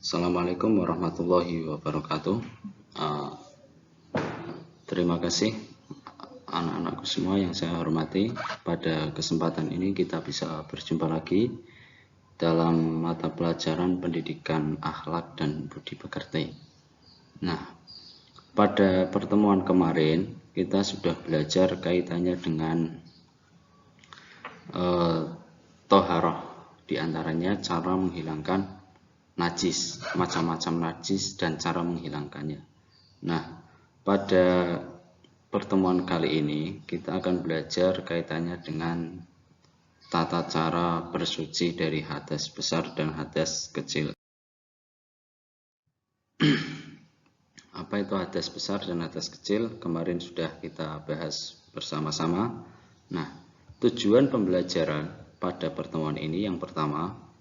Assalamualaikum warahmatullahi wabarakatuh. Uh, Terima kasih anak-anakku semua yang saya hormati. Pada kesempatan ini kita bisa berjumpa lagi dalam mata pelajaran pendidikan akhlak dan budi pekerti. Nah, pada pertemuan kemarin kita sudah belajar kaitannya dengan toharoh, diantaranya cara menghilangkan najis, macam-macam najis dan cara menghilangkannya. Nah, pada pertemuan kali ini kita akan belajar kaitannya dengan tata cara bersuci dari hadas besar dan hadas kecil. Apa itu hadas besar dan hadas kecil? Kemarin sudah kita bahas bersama-sama. Nah, tujuan pembelajaran pada pertemuan ini yang pertama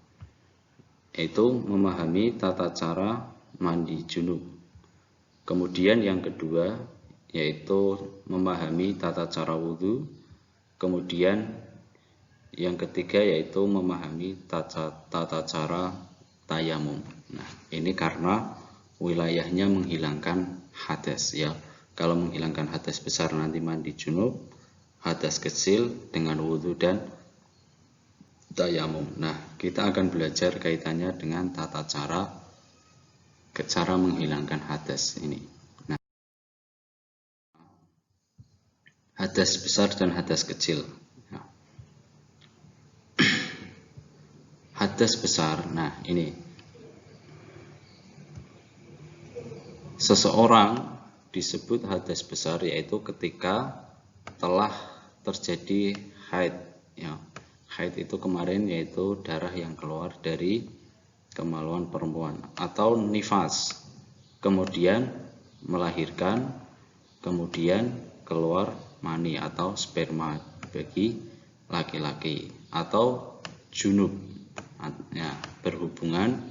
yaitu memahami tata cara mandi junub. Kemudian yang kedua yaitu memahami tata cara wudhu. Kemudian yang ketiga yaitu memahami tata cara tayamum. Nah, ini karena wilayahnya menghilangkan hadas ya. Kalau menghilangkan hadas besar nanti mandi junub, hadas kecil dengan wudhu dan tayamum. Nah, kita akan belajar kaitannya dengan tata cara menghilangkan hadas ini. Nah, hadas besar dan hadas kecil. Nah, hadas besar, nah ini seseorang disebut hadas besar yaitu ketika telah terjadi haid ya. Haid itu kemarin yaitu darah yang keluar dari kemaluan perempuan atau nifas, kemudian melahirkan, kemudian keluar mani atau sperma bagi laki-laki, atau junub ya, berhubungan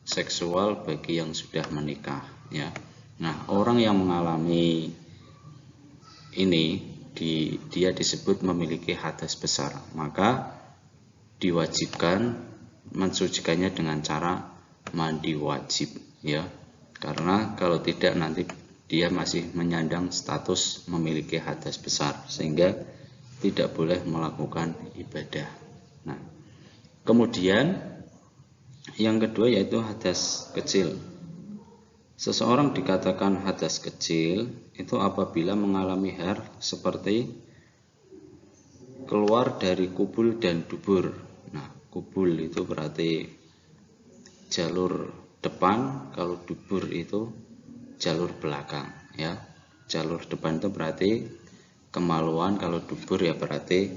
seksual bagi yang sudah menikah ya. Nah, orang yang mengalami ini dia disebut memiliki hadas besar, maka diwajibkan mensucikannya dengan cara mandi wajib ya, karena kalau tidak nanti dia masih menyandang status memiliki hadas besar sehingga tidak boleh melakukan ibadah. Nah, kemudian yang kedua yaitu hadas kecil. Seseorang dikatakan hadas kecil itu apabila mengalami hair seperti keluar dari kubul dan dubur. Nah, kubul itu berarti jalur depan, kalau dubur itu jalur belakang ya. Jalur depan itu berarti kemaluan, kalau dubur ya berarti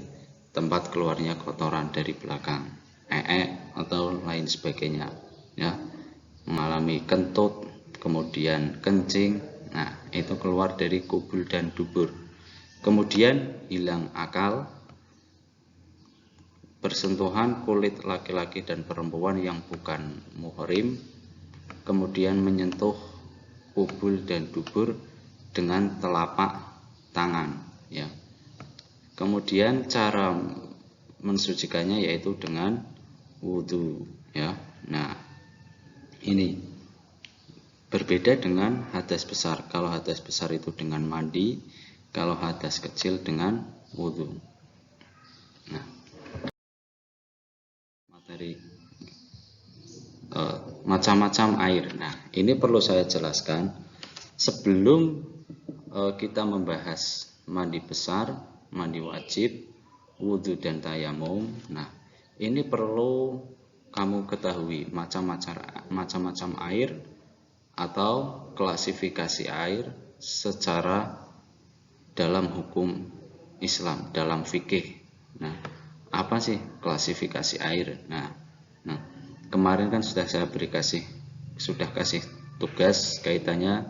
tempat keluarnya kotoran dari belakang, atau lain sebagainya ya. Mengalami kentut, kemudian kencing, nah itu keluar dari kubul dan dubur. Kemudian hilang akal, bersentuhan kulit laki-laki dan perempuan yang bukan muhrim, kemudian menyentuh kubul dan dubur dengan telapak tangan ya. Kemudian cara mensucikannya yaitu dengan wudhu ya. Nah, ini berbeda dengan hadas besar. Kalau hadas besar itu dengan mandi, kalau hadas kecil dengan wudhu. Nah, materi macam-macam air. Nah, ini perlu saya jelaskan sebelum kita membahas mandi besar, mandi wajib, wudhu dan tayamum. Nah, ini perlu kamu ketahui macam-macam air atau klasifikasi air secara dalam hukum Islam, dalam fikih. Nah, apa sih klasifikasi air? Nah, kemarin kan sudah kasih tugas kaitannya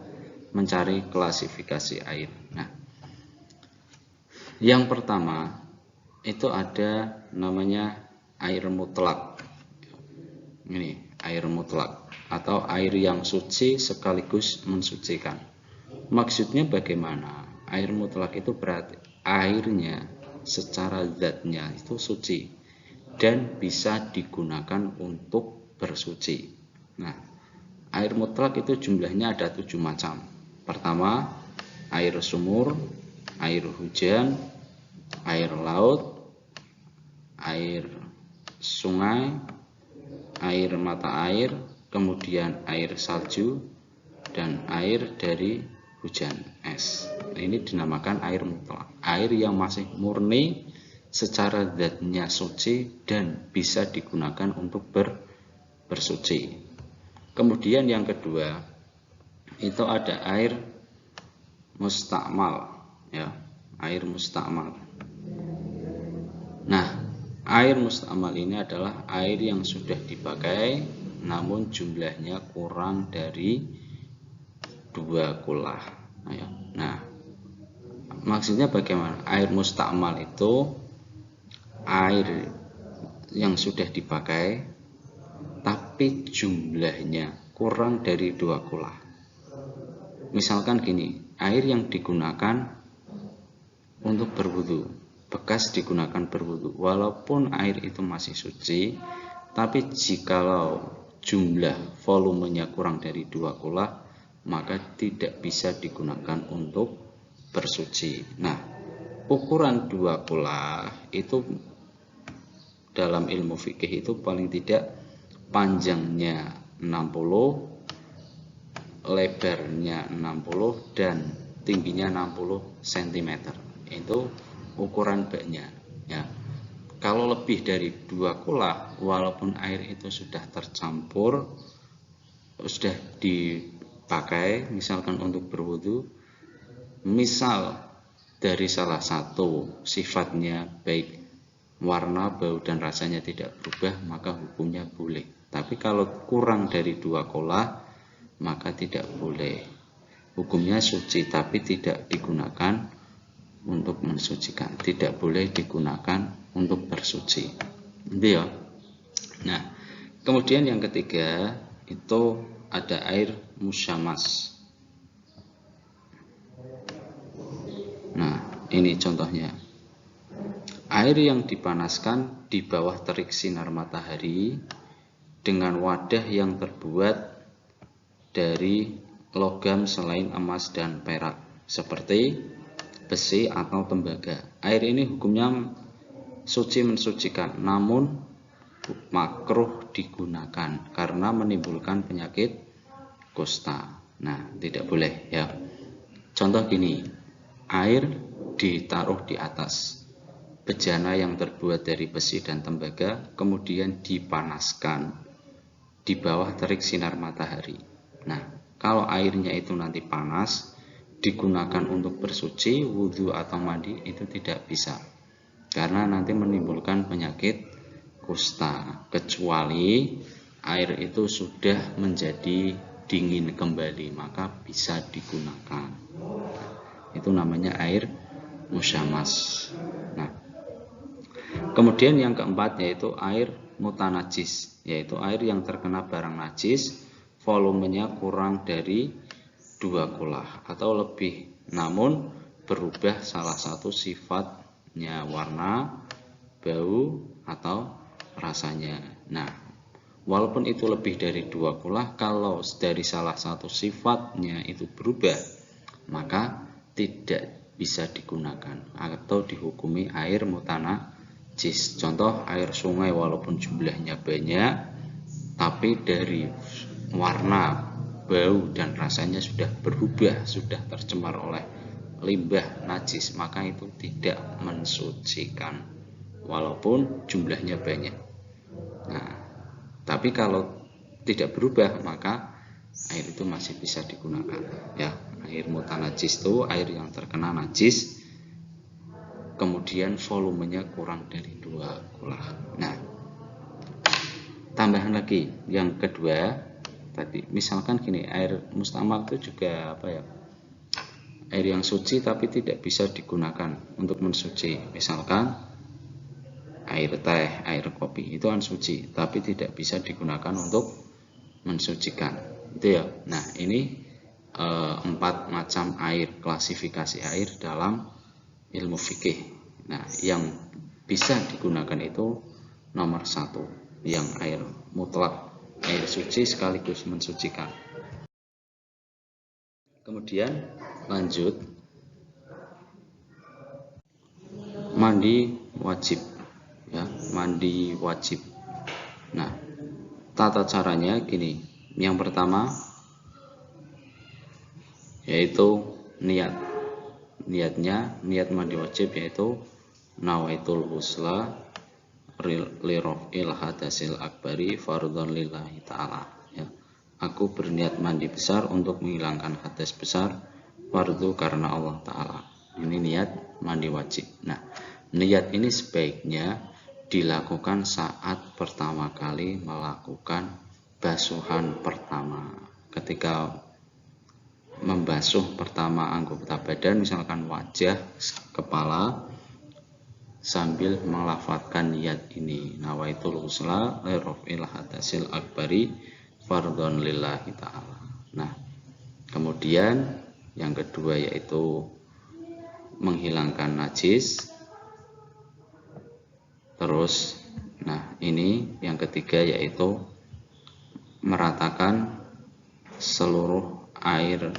mencari klasifikasi air. Nah, yang pertama itu ada namanya air mutlak. Ini air mutlak atau air yang suci sekaligus mensucikan. Maksudnya bagaimana? Air mutlak itu berarti airnya secara zatnya itu suci dan bisa digunakan untuk bersuci. Nah, Air mutlak itu jumlahnya ada 7 macam. Pertama, air sumur, air hujan, air laut, air sungai, air mata air, kemudian air salju, dan air dari hujan es. Ini dinamakan air mutlak, air yang masih murni secara zatnya suci dan bisa digunakan untuk bersuci. Kemudian yang kedua itu ada air mustakmal, ya, air mustakmal. Nah, air mustakmal ini adalah air yang sudah dipakai namun jumlahnya kurang dari 2 kulah. Nah, maksudnya bagaimana? Air mustakmal itu air yang sudah dipakai tapi jumlahnya kurang dari 2 kulah. Misalkan gini, air yang digunakan untuk berwudu, bekas digunakan berwudu, walaupun air itu masih suci, tapi jikalau jumlah volumenya kurang dari 2 kulah, maka tidak bisa digunakan untuk bersuci. Nah, ukuran 2 kulah itu dalam ilmu fikih itu paling tidak panjangnya 60, lebarnya 60, dan tingginya 60 cm. Itu ukuran baknya, ya. Kalau lebih dari 2 kulah, walaupun air itu sudah tercampur, sudah dipakai misalkan untuk berwudu, misal dari salah satu sifatnya baik warna, bau, dan rasanya tidak berubah, maka hukumnya boleh. Tapi kalau kurang dari 2 kulah, maka tidak boleh. Hukumnya suci tapi tidak digunakan untuk mensucikan, tidak boleh digunakan untuk bersuci. Itu ya. Nah, kemudian yang ketiga itu ada air musyamas. Nah, ini contohnya. Air yang dipanaskan di bawah terik sinar matahari dengan wadah yang terbuat dari logam selain emas dan perak, seperti besi atau tembaga. Air ini hukumnya suci mensucikan, namun makruh digunakan karena menimbulkan penyakit kusta. Nah, tidak boleh, ya. Contoh gini, air ditaruh di atas bejana yang terbuat dari besi dan tembaga, kemudian dipanaskan di bawah terik sinar matahari. Nah, kalau airnya itu nanti panas, digunakan untuk bersuci, wudhu atau mandi, itu tidak bisa, karena nanti menimbulkan penyakit kusta, kecuali air itu sudah menjadi dingin kembali, maka bisa digunakan. Itu namanya air musyamas. Nah, kemudian yang keempat yaitu air mutanajis, yaitu air yang terkena barang najis, volumenya kurang dari 2 kulah atau lebih, namun berubah salah satu sifatnya, warna, bau, atau rasanya. Nah, walaupun itu lebih dari 2 kulah, kalau dari salah satu sifatnya itu berubah, maka tidak bisa digunakan atau dihukumi air mutanajis. Contoh air sungai, walaupun jumlahnya banyak, tapi dari warna, bau, dan rasanya sudah berubah, sudah tercemar oleh limbah najis, maka itu tidak mensucikan walaupun jumlahnya banyak. Nah, tapi kalau tidak berubah, maka air itu masih bisa digunakan, ya. Air mutanajis itu air yang terkena najis, kemudian volumenya kurang dari 2 kulah. Nah, tambahan lagi yang kedua tadi, misalkan gini, air mustakmal itu juga air yang suci tapi tidak bisa digunakan untuk mensuci. Misalkan air teh, air kopi, itu kan suci tapi tidak bisa digunakan untuk mensucikan, itu ya. Nah, ini 4 macam air, klasifikasi air dalam ilmu fikih. Nah, yang bisa digunakan itu nomor 1, yang air mutlak, air suci sekaligus mensucikan. Kemudian lanjut, mandi wajib, ya, mandi wajib. Nah, tata caranya gini. Yang pertama yaitu niat. Niat mandi wajib yaitu nawaitul husla lirofil hadasil akbari fardhon lillahi ta'ala, ya. Aku berniat mandi besar untuk menghilangkan hadas besar, fardu karena Allah Ta'ala. Ini niat mandi wajib. Nah, niat ini sebaiknya dilakukan saat pertama kali melakukan basuhan pertama. Ketika membasuh pertama anggota badan, misalkan wajah, kepala, sambil melafadzkan niat ini, nawaitul husla lirofil hadasil akbari fardhon lillahi ta'ala. Nah, kemudian yang kedua yaitu menghilangkan najis. Terus, nah ini yang ketiga yaitu meratakan air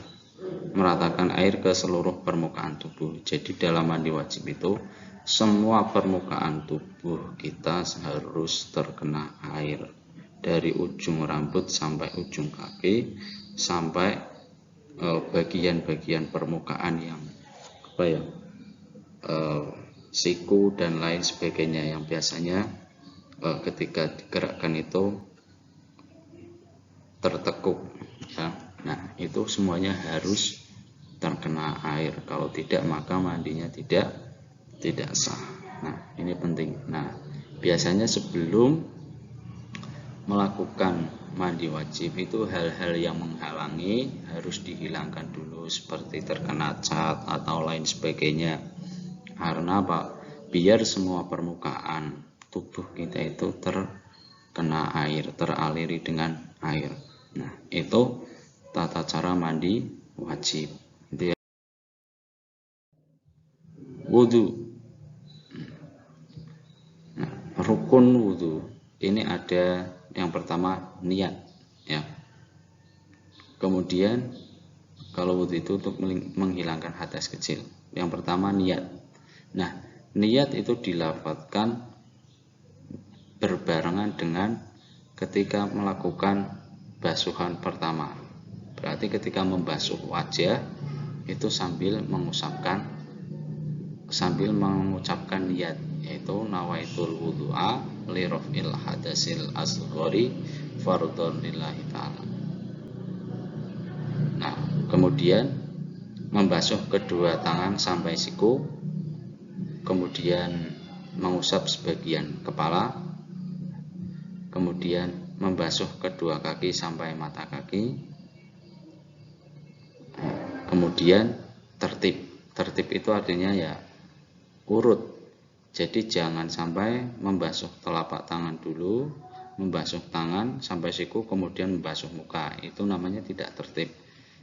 ke seluruh permukaan tubuh. Jadi dalam mandi wajib itu semua permukaan tubuh kita harus terkena air, dari ujung rambut sampai ujung kaki, sampai bagian-bagian permukaan yang siku dan lain sebagainya yang biasanya ketika digerakkan itu tertekuk, ya. Nah, itu semuanya harus terkena air. Kalau tidak, maka mandinya tidak sah. Nah, ini penting. Nah, biasanya sebelum melakukan mandi wajib itu hal-hal yang menghalangi harus dihilangkan dulu, seperti terkena cat atau lain sebagainya. Karena apa? Biar semua permukaan tubuh kita itu terkena air, teraliri dengan air. Nah, itu tata cara mandi wajib. Wudu. Nah, rukun wudu ini ada yang pertama niat, ya. Kemudian kalau wudu itu untuk menghilangkan hadas kecil. Yang pertama niat. Nah, niat itu dilafadzkan berbarengan dengan ketika melakukan basuhan pertama. Berarti ketika membasuh wajah itu sambil mengucapkan niat, yaitu nawaitul wudu'a lirofil hadasil asghari fardhon lillahi ta'ala. Nah, kemudian membasuh kedua tangan sampai siku, kemudian mengusap sebagian kepala, kemudian membasuh kedua kaki sampai mata kaki, kemudian tertib itu artinya ya urut. Jadi jangan sampai membasuh telapak tangan dulu, membasuh tangan sampai siku, kemudian membasuh muka. Itu namanya tidak tertib.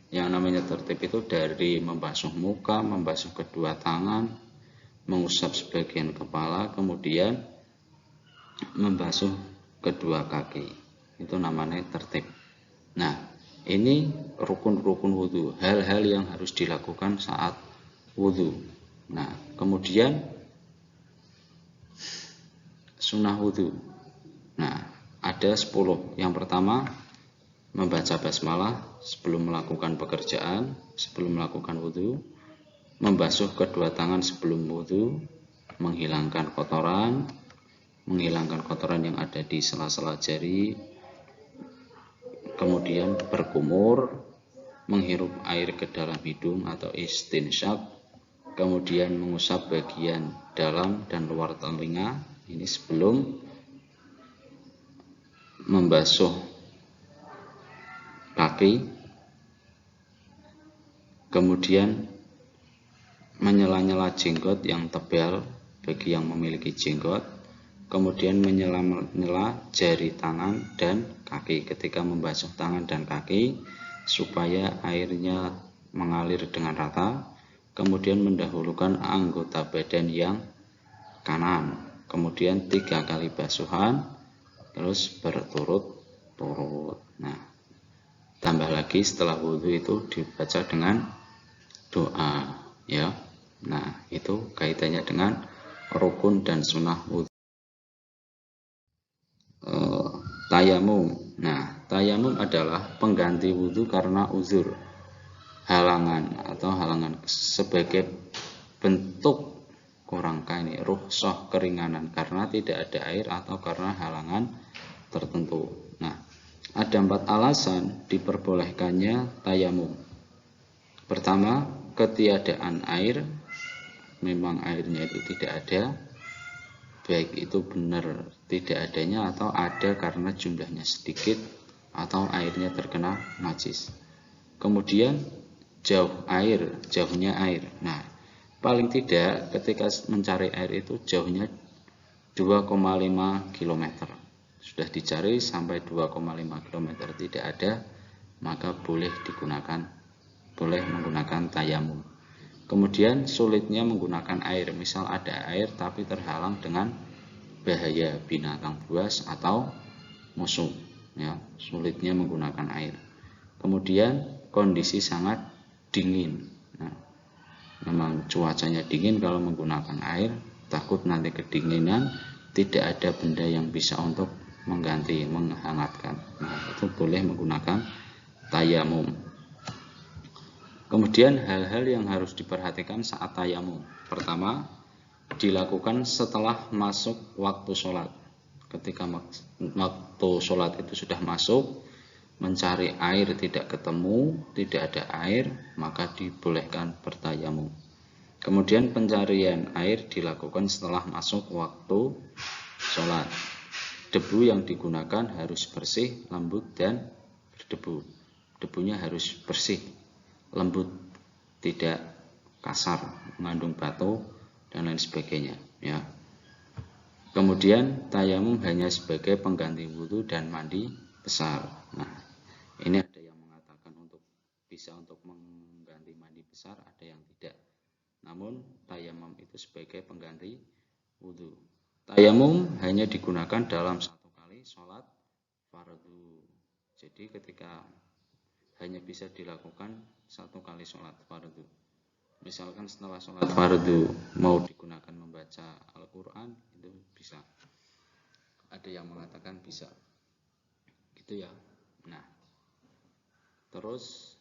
Yang namanya tertib itu dari membasuh muka, membasuh kedua tangan, mengusap sebagian kepala, kemudian membasuh kedua kaki. Itu namanya tertib. Nah, ini rukun-rukun wudu, hal-hal yang harus dilakukan saat wudu. Nah, kemudian sunnah wudu. Nah, ada 10. Yang pertama, membaca basmalah sebelum melakukan pekerjaan, sebelum melakukan wudu, membasuh kedua tangan sebelum wudu, menghilangkan kotoran yang ada di sela-sela jari, kemudian berkumur, menghirup air ke dalam hidung atau istinsyak, kemudian mengusap bagian dalam dan luar telinga. Ini sebelum membasuh kaki, kemudian menyela-nyela jenggot yang tebal bagi yang memiliki jenggot, kemudian menyela-nyela jari tangan dan kaki ketika membasuh tangan dan kaki supaya airnya mengalir dengan rata, kemudian mendahulukan anggota badan yang kanan, kemudian 3 kali basuhan, terus berturut berturut-turut. Nah, tambah lagi setelah wudhu itu dibaca dengan doa, ya. Nah, itu kaitannya dengan rukun dan sunnah wudhu. Tayamum. Nah, tayamum adalah pengganti wudhu karena uzur, halangan atau halangan sebagai bentuk kurangka ini rukhsah keringanan karena tidak ada air atau karena halangan tertentu. Nah, ada 4 alasan diperbolehkannya tayamum. Pertama, ketiadaan air. Memang airnya itu tidak ada, baik itu benar tidak adanya atau ada karena jumlahnya sedikit atau airnya terkena najis. Kemudian jauhnya air. Nah, paling tidak ketika mencari air itu jauhnya 2,5 km. Sudah dicari sampai 2,5 km tidak ada, maka boleh menggunakan tayamum. Kemudian sulitnya menggunakan air, misal ada air tapi terhalang dengan bahaya binatang buas atau musuh, ya, sulitnya menggunakan air. Kemudian kondisi sangat dingin. Nah, memang cuacanya dingin, kalau menggunakan air takut nanti kedinginan, tidak ada benda yang bisa untuk menghangatkan. Nah, itu boleh menggunakan tayamum. Kemudian hal-hal yang harus diperhatikan saat tayamum. Pertama, dilakukan setelah masuk waktu sholat. Ketika waktu sholat itu sudah masuk, mencari air tidak ketemu, tidak ada air, maka dibolehkan bertayamum. Kemudian pencarian air dilakukan setelah masuk waktu sholat. Debu yang digunakan harus bersih, lembut, dan berdebu. Debunya harus bersih, lembut, tidak kasar, mengandung batu dan lain sebagainya, ya. Kemudian tayamum hanya sebagai pengganti wudhu dan mandi besar. Nah, ini ada yang mengatakan bisa untuk mengganti mandi besar, ada yang tidak. Namun tayamum itu sebagai pengganti wudhu. Tayamum hanya digunakan dalam 1 kali sholat fardu. Jadi ketika hanya bisa dilakukan 1 kali sholat fardu. Misalkan setelah sholat fardu mau digunakan membaca Al-Quran, itu bisa. Ada yang mengatakan bisa, gitu ya. Nah, terus,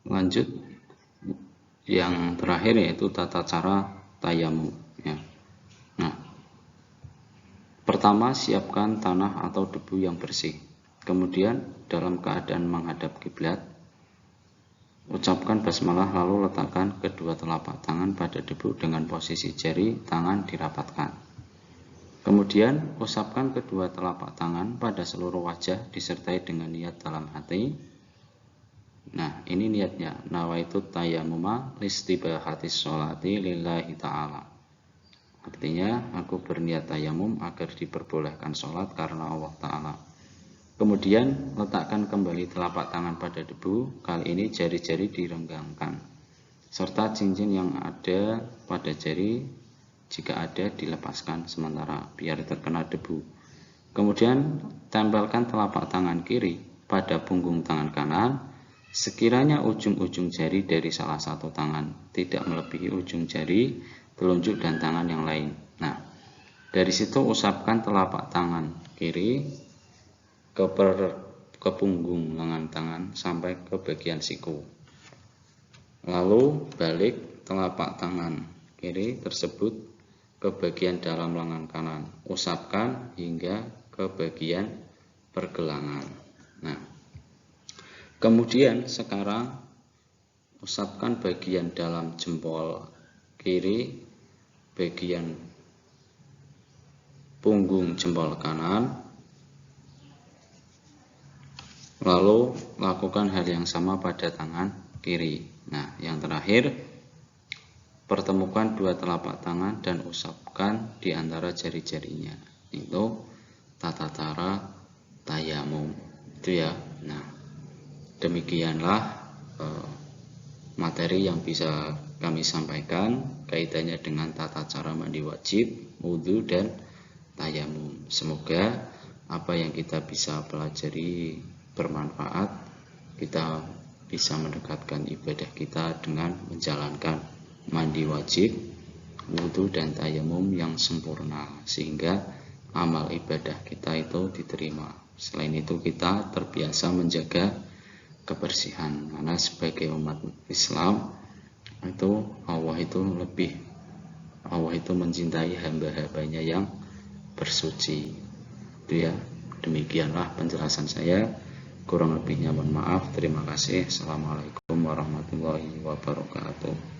lanjut yang terakhir yaitu tata cara tayamum, ya. Nah, pertama, siapkan tanah atau debu yang bersih. Kemudian dalam keadaan menghadap kiblat, ucapkan basmalah lalu letakkan kedua telapak tangan pada debu dengan posisi jari tangan dirapatkan. Kemudian usapkan kedua telapak tangan pada seluruh wajah disertai dengan niat dalam hati. Nah, ini niatnya, nawaitu tayammuma listibahatis sholati lillahi ta'ala. Artinya, aku berniat tayamum agar diperbolehkan sholat karena Allah Ta'ala. Kemudian letakkan kembali telapak tangan pada debu, kali ini jari-jari direnggangkan, serta cincin yang ada pada jari jika ada dilepaskan sementara biar terkena debu. Kemudian tempelkan telapak tangan kiri pada punggung tangan kanan, sekiranya ujung-ujung jari dari salah satu tangan tidak melebihi ujung jari, telunjuk dan tangan yang lain. Nah, dari situ usapkan telapak tangan kiri ke punggung lengan tangan sampai ke bagian siku. Lalu balik telapak tangan kiri tersebut ke bagian dalam lengan kanan. Usapkan hingga ke bagian pergelangan. Nah, kemudian sekarang usapkan bagian dalam jempol kiri, bagian punggung jempol kanan. Lalu lakukan hal yang sama pada tangan kiri. Nah, yang terakhir, pertemukan dua telapak tangan dan usapkan di antara jari-jarinya. Itu tata cara tayamum. Itu ya. Nah, demikianlah materi yang bisa kami sampaikan kaitannya dengan tata cara mandi wajib, wudhu, dan tayamum. Semoga apa yang kita bisa pelajari bermanfaat, kita bisa mendekatkan ibadah kita dengan menjalankan mandi wajib, wudhu dan tayamum yang sempurna, sehingga amal ibadah kita itu diterima. Selain itu kita terbiasa menjaga kebersihan, karena sebagai umat Islam itu Allah itu mencintai hamba-hambanya yang bersuci. Itu ya, demikianlah penjelasan saya, kurang lebihnya mohon maaf. Terima kasih. Assalamualaikum warahmatullahi wabarakatuh.